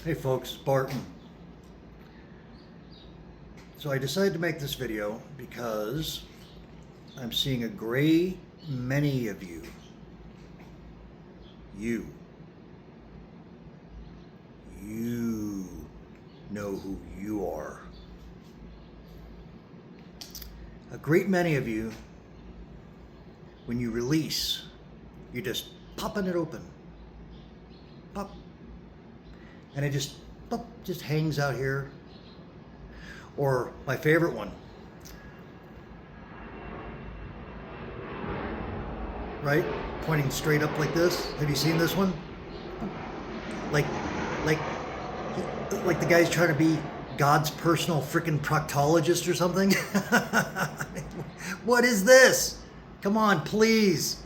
Hey folks, Barton. So I decided to make this video because I'm seeing a great many of you know who you are. A great many of you, when you release, you're just popping it open. Pop. And it just pop, just hangs out here. Or my favorite one. Right? Pointing straight up like this. Have you seen this one? Like the guy's trying to be God's personal freaking proctologist or something. What is this? Come on, please.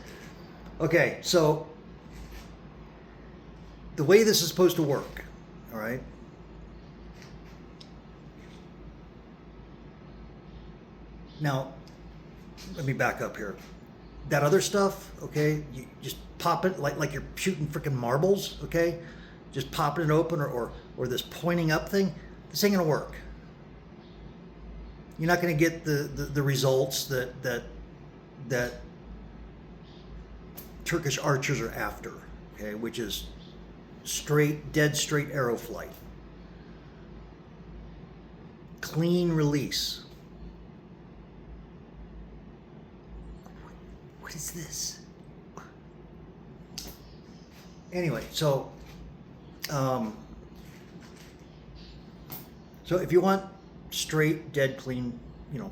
Okay, so the way this is supposed to work, all right? Now, let me back up here. That other stuff, okay, you just pop it like you're shooting freaking marbles, okay? Just popping it open or this pointing up thing, this ain't gonna work. You're not gonna get the results that Turkish archers are after, okay, which is dead straight arrow flight. Clean release. What is this? Anyway, so if you want straight, dead, clean,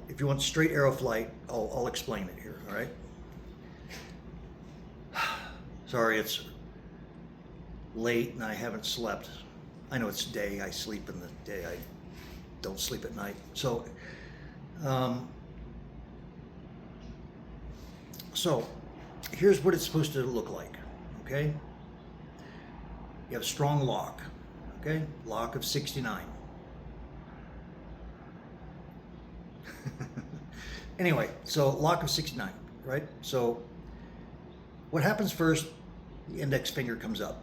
if you want straight arrow flight, I'll explain it here, all right? Sorry, it's late and I haven't slept. I know it's day, I sleep in the day, I don't sleep at night. So here's what it's supposed to look like, okay? You have a strong lock, okay? Lock of 69. Anyway, so lock of 69, right? So what happens first, the index finger comes up,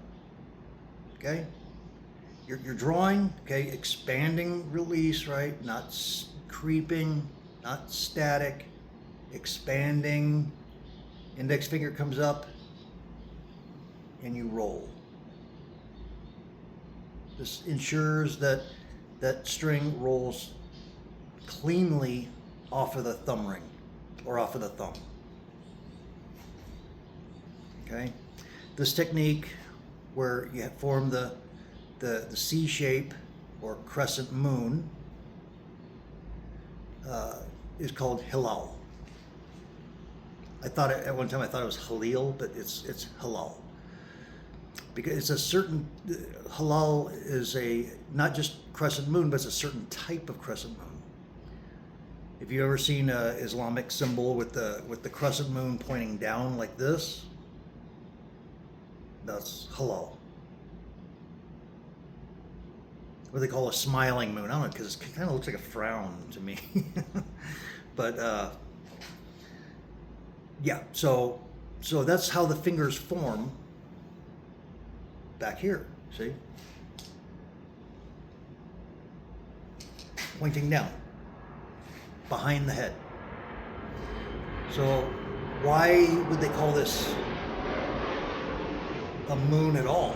okay? You're drawing, okay? Expanding release, right? Not creeping, not static, expanding. Index finger comes up and you roll. This ensures that string rolls cleanly off of the thumb ring or off of the thumb. Okay? This technique where you form the C shape or crescent moon is called hilal. At one time I thought it was halil, but it's halal. Because it's a certain, halal is not just crescent moon, but it's a certain type of crescent moon. If you've ever seen an Islamic symbol with the crescent moon pointing down like this, that's halal. What they call a smiling moon. I don't know, because it kind of looks like a frown to me. But yeah, so that's how the fingers form back here, see? Pointing down, behind the head. So why would they call this a moon at all?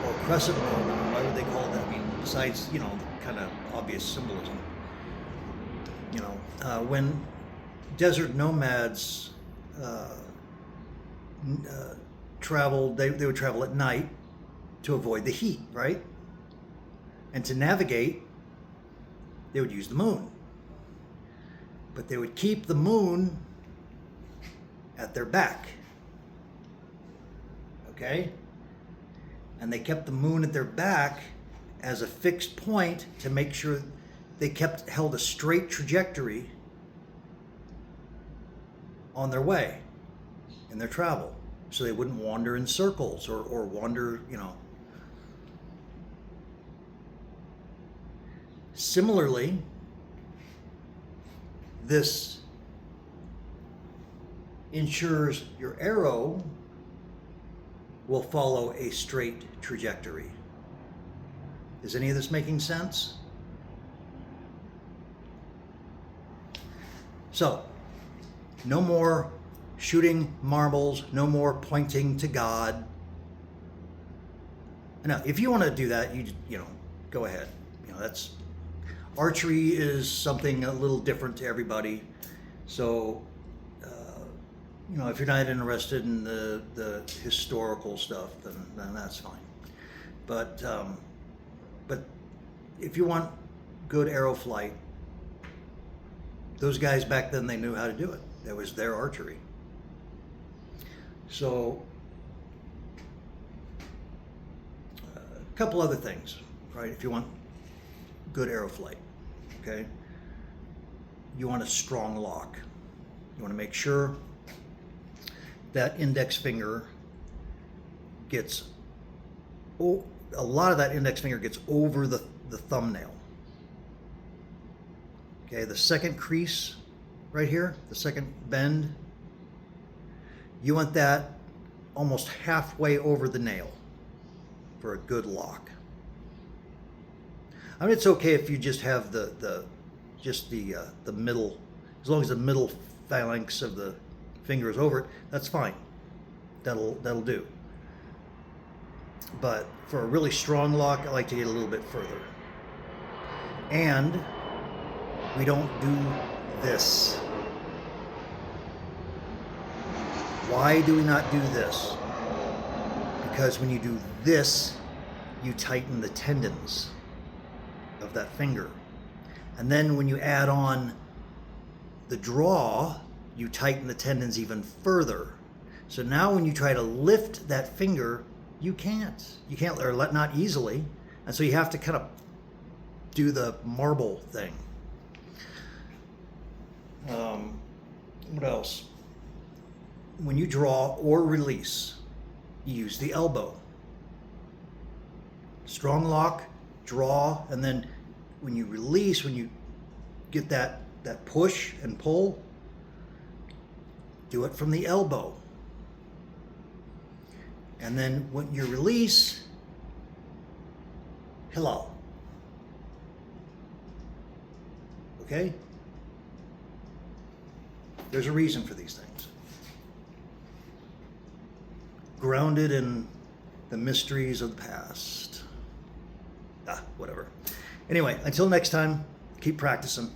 Or crescent moon? Why would they call it that? I mean, besides, the kind of obvious symbolism. When desert nomads traveled, they would travel at night to avoid the heat, right? And to navigate, they would use the moon. But they would keep the moon at their back. Okay? And they kept the moon at their back as a fixed point to make sure they held a straight trajectory on their way in their travel, so they wouldn't wander in circles or wander, Similarly, this ensures your arrow will follow a straight trajectory. Is any of this making sense? So, no more shooting marbles, no more pointing to God. Now, if you want to do that, you know, go ahead. You know, that's archery is something a little different to everybody. So, you know, if you're not interested in the historical stuff, then that's fine. But if you want good arrow flight, those guys back then, they knew how to do it. That was their archery. So, a couple other things, right? If you want good arrow flight, okay? You want a strong lock. You want to make sure that index finger gets, a lot of that index finger gets over the thumbnail. Okay, the second crease right here, the second bend, you want that almost halfway over the nail for a good lock. I mean, it's okay if you just have the middle, as long as the middle phalanx of the finger is over it, that's fine. That'll do. But for a really strong lock, I like to get a little bit further. And we don't do this. Why do we not do this? Because when you do this, you tighten the tendons of that finger. And then when you add on the draw, you tighten the tendons even further. So now when you try to lift that finger, you can't, or not easily. And so you have to kind of do the marble thing. What else? When you draw or release, you use the elbow. Strong lock, draw, and then when you release, when you get that push and pull, do it from the elbow. And then when you release, hello. Okay? There's a reason for these things. Grounded in the mysteries of the past. Whatever. Anyway, until next time, keep practicing.